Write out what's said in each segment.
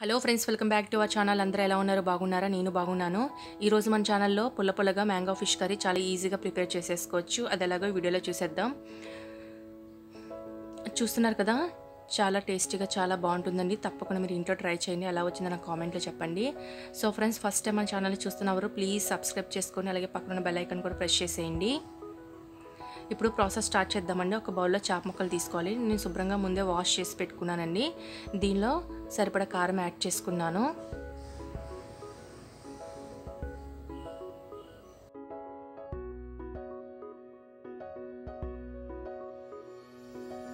Hello friends, welcome back to our channel. అందరూ ఎలా ఉన్నారు? బాగున్నారా? నేను బాగున్నాను. ఈరోజు మన ఛానల్లో పుల్లగా మ్యాంగో ఫిష్ కర్రీ చాలా ఈజీగా ప్రిపేర్ చేసేసుకోవచ్చు. అది ఎలాగో వీడియోలో చూసేద్దాం. చూస్తున్నారు కదా, చాలా టేస్టీగా చాలా బాగుంటుందండి. తప్పకుండా మీరు ఇంట్లో ట్రై చేయండి. ఎలా వచ్చిందో నాకు కామెంట్లో చెప్పండి. సో ఫ్రెండ్స్, ఫస్ట్ టైం మన ఛానల్ని చూస్తున్నవారు ప్లీజ్ సబ్స్క్రైబ్ చేసుకొని అలాగే పక్కన బెల్ ఐకాన్ కూడా ప్రెస్ చేసేయండి. ఇప్పుడు ప్రాసెస్ స్టార్ట్ చేద్దామండి. ఒక బౌల్లో చాప ముక్కలు తీసుకోవాలి. నేను శుభ్రంగా ముందే వాష్ చేసి పెట్టుకున్నానండి. దీనిలో సరిపడా కారం యాడ్ చేసుకున్నాను.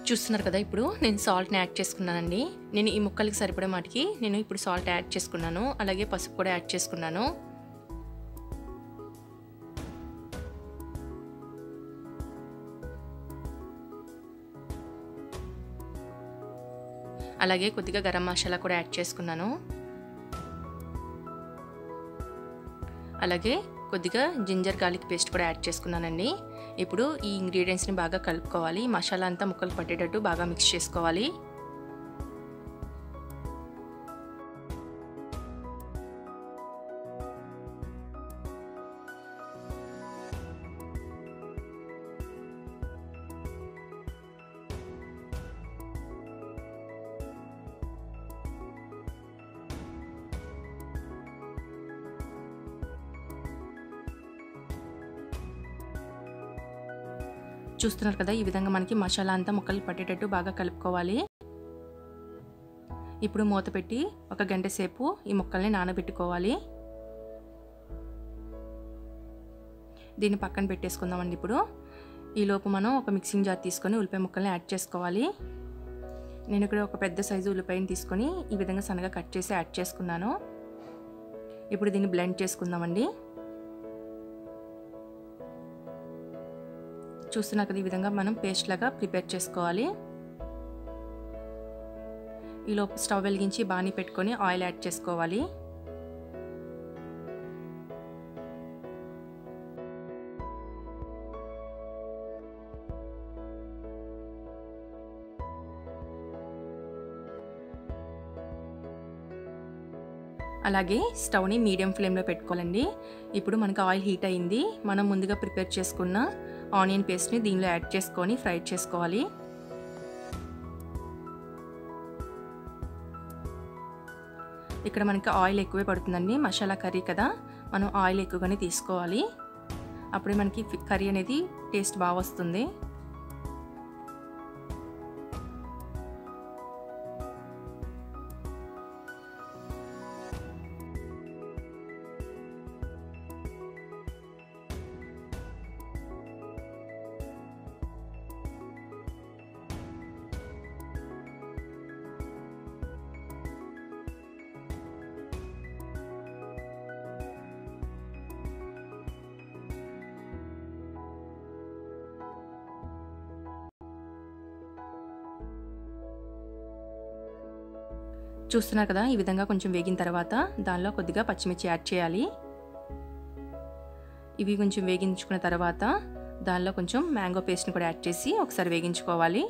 చూస్తున్నారు కదా, ఇప్పుడు నేను సాల్ట్ని యాడ్ చేసుకున్నానండి. నేను ఈ ముక్కలకి సరిపడే మాటికి నేను ఇప్పుడు సాల్ట్ యాడ్ చేసుకున్నాను. అలాగే పసుపు కూడా యాడ్ చేసుకున్నాను. అలాగే కొద్దిగా గరం మసాలా కూడా యాడ్ చేసుకున్నాను. అలాగే కొద్దిగా జింజర్ గార్లిక్ పేస్ట్ కూడా యాడ్ చేసుకున్నానండి. ఇప్పుడు ఈ ఇంగ్రీడియంట్స్ని బాగా కలుపుకోవాలి. మసాలా అంతా ముక్కలు పట్టేటట్టు బాగా మిక్స్ చేసుకోవాలి. చూస్తున్నారు కదా, ఈ విధంగా మనకి మసాలా అంతా ముక్కలు పట్టేటట్టు బాగా కలుపుకోవాలి. ఇప్పుడు మూత పెట్టి ఒక గంట సేపు ఈ ముక్కల్ని నానబెట్టుకోవాలి. దీన్ని పక్కన పెట్టేసుకుందామండి. ఇప్పుడు ఈలోపు మనం ఒక మిక్సింగ్ జార్ తీసుకొని ఉల్లిపాయ ముక్కల్ని యాడ్ చేసుకోవాలి. నేను ఇక్కడ ఒక పెద్ద సైజు ఉల్లిపాయని తీసుకొని ఈ విధంగా సన్నగా కట్ చేసి యాడ్ చేసుకున్నాను. ఇప్పుడు దీన్ని బ్లెండ్ చేసుకుందామండి. చూస్తున్నారు కదా, ఈ విధంగా మనం పేస్ట్ లాగా ప్రిపేర్ చేసుకోవాలి. ఈలోపు స్టవ్ వెలిగించి బాణీ పెట్టుకొని ఆయిల్ యాడ్ చేసుకోవాలి. అలాగే స్టవ్ని మీడియం ఫ్లేమ్లో పెట్టుకోవాలండి. ఇప్పుడు మనకు ఆయిల్ హీట్ అయింది. మనం ముందుగా ప్రిపేర్ చేసుకున్న ఆనియన్ పేస్ట్ని దీనిలో యాడ్ చేసుకొని ఫ్రై చేసుకోవాలి. ఇక్కడ మనకి ఆయిల్ ఎక్కువే పడుతుందండి. మసాలా కర్రీ కదా, మనం ఆయిల్ ఎక్కువగానే తీసుకోవాలి. అప్పుడే మనకి కర్రీ అనేది టేస్ట్ బాగా వస్తుంది. చూస్తున్నారు కదా, ఈ విధంగా కొంచెం వేగిన తర్వాత దానిలో కొద్దిగా పచ్చిమిర్చి యాడ్ చేయాలి. ఇవి కొంచెం వేగించుకున్న తర్వాత దానిలో కొంచెం మ్యాంగో పేస్ట్ని కూడా యాడ్ చేసి ఒకసారి వేగించుకోవాలి.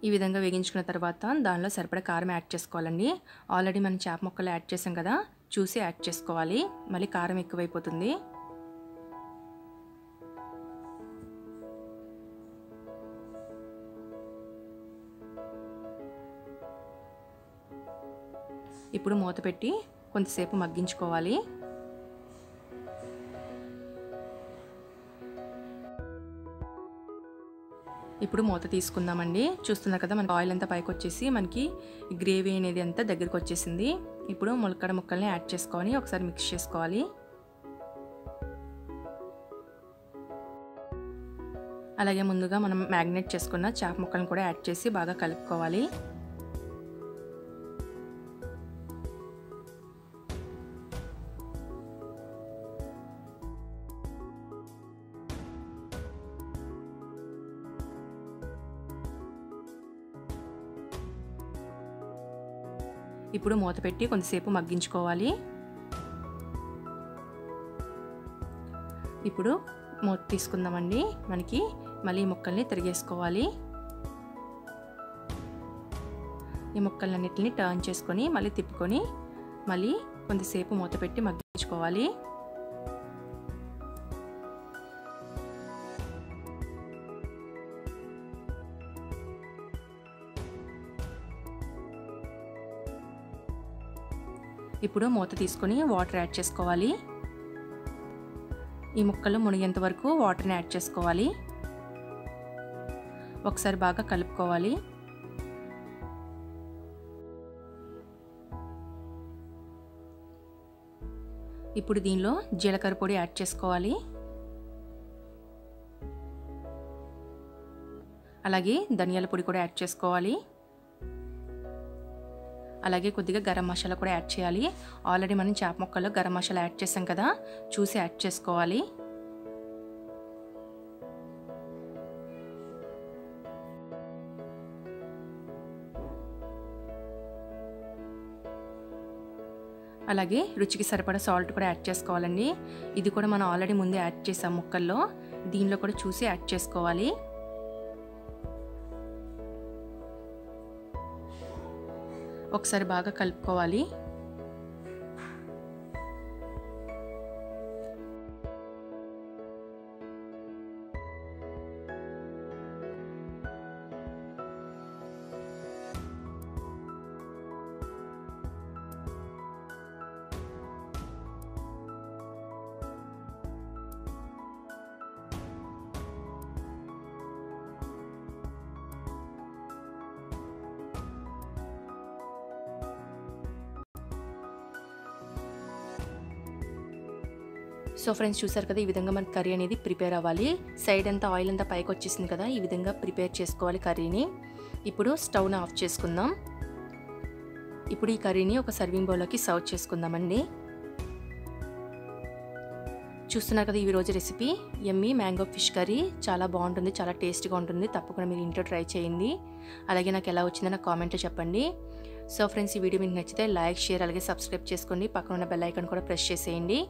ఈ విధంగా వేగించుకున్న తర్వాత దానిలో సరిపడా కారం యాడ్ చేసుకోవాలండి. ఆల్రెడీ మనం చేప ముక్కలు యాడ్ చేసాం కదా, చూసి యాడ్ చేసుకోవాలి. మళ్ళీ కారం ఎక్కువైపోతుంది. ఇప్పుడు మూత పెట్టి కొంతసేపు మగ్గించుకోవాలి. ఇప్పుడు మూత తీసుకుందామండి. చూస్తున్నారు కదా, మనకి ఆయిల్ అంతా పైకి వచ్చేసి మనకి గ్రేవీ అనేది అంతా దగ్గరికి వచ్చేసింది. ఇప్పుడు ములక్కడ ముక్కల్ని యాడ్ చేసుకొని ఒకసారి మిక్స్ చేసుకోవాలి. అలాగే ముందుగా మనం మ్యాగ్నేట్ చేసుకున్న చేప ముక్కలను కూడా యాడ్ చేసి బాగా కలుపుకోవాలి. ఇప్పుడు మూత పెట్టి కొంతసేపు మగ్గించుకోవాలి. ఇప్పుడు మూత తీసుకుందామండి. మనకి మళ్ళీ ముక్కల్ని తిరిగేసుకోవాలి. ఈ ముక్కలన్నిటిని టర్న్ చేసుకొని మళ్ళీ తిప్పుకొని మళ్ళీ కొంతసేపు మూత పెట్టి మగ్గించుకోవాలి. ఇప్పుడు మూత తీసుకొని వాటర్ యాడ్ చేసుకోవాలి. ఈ ముక్కలు మునిగేంత వరకు వాటర్ని యాడ్ చేసుకోవాలి. ఒకసారి బాగా కలుపుకోవాలి. ఇప్పుడు దీనిలో జీలకర్ర పొడి యాడ్ చేసుకోవాలి. అలాగే ధనియాల పొడి కూడా యాడ్ చేసుకోవాలి. అలాగే కొద్దిగా గరం మసాలా కూడా యాడ్ చేయాలి. ఆల్రెడీ మనం చేప ముక్కల్లో గరం మసాలా యాడ్ చేసాం కదా, చూసి యాడ్ చేసుకోవాలి. అలాగే రుచికి సరిపడా సాల్ట్ కూడా యాడ్ చేసుకోవాలండి. ఇది కూడా మనం ఆల్రెడీ ముందే యాడ్ చేసాం ముక్కల్లో, దీనిలో కూడా చూసి యాడ్ చేసుకోవాలి. ఒకసారి బాగా కలుపుకోవాలి. సో ఫ్రెండ్స్, చూసారు కదా, ఈ విధంగా మన కర్రీ అనేది ప్రిపేర్ అవ్వాలి. సైడ్ అంతా ఆయిల్ అంతా పైకి వచ్చేసింది కదా, ఈ విధంగా ప్రిపేర్ చేసుకోవాలి కర్రీని. ఇప్పుడు స్టవ్ని ఆఫ్ చేసుకుందాం. ఇప్పుడు ఈ కర్రీని ఒక సర్వింగ్ బౌల్లోకి సర్వ్ చేసుకుందామండి. చూస్తున్నారు కదా, ఈ రోజు రెసిపీ యమ్మీ మ్యాంగో ఫిష్ కర్రీ చాలా బాగుంటుంది, చాలా టేస్టీగా ఉంటుంది. తప్పకుండా మీరు ఇంట్లో ట్రై చేయండి. అలాగే నాకు ఎలా వచ్చిందో నాకు కామెంట్లో చెప్పండి. సో ఫ్రెండ్స్, ఈ వీడియో మీకు నచ్చితే లైక్, షేర్ అలాగే సబ్స్క్రైబ్ చేసుకోండి. పక్కన ఉన్న బెల్ ఐకాన్ కూడా ప్రెస్ చేసేయండి.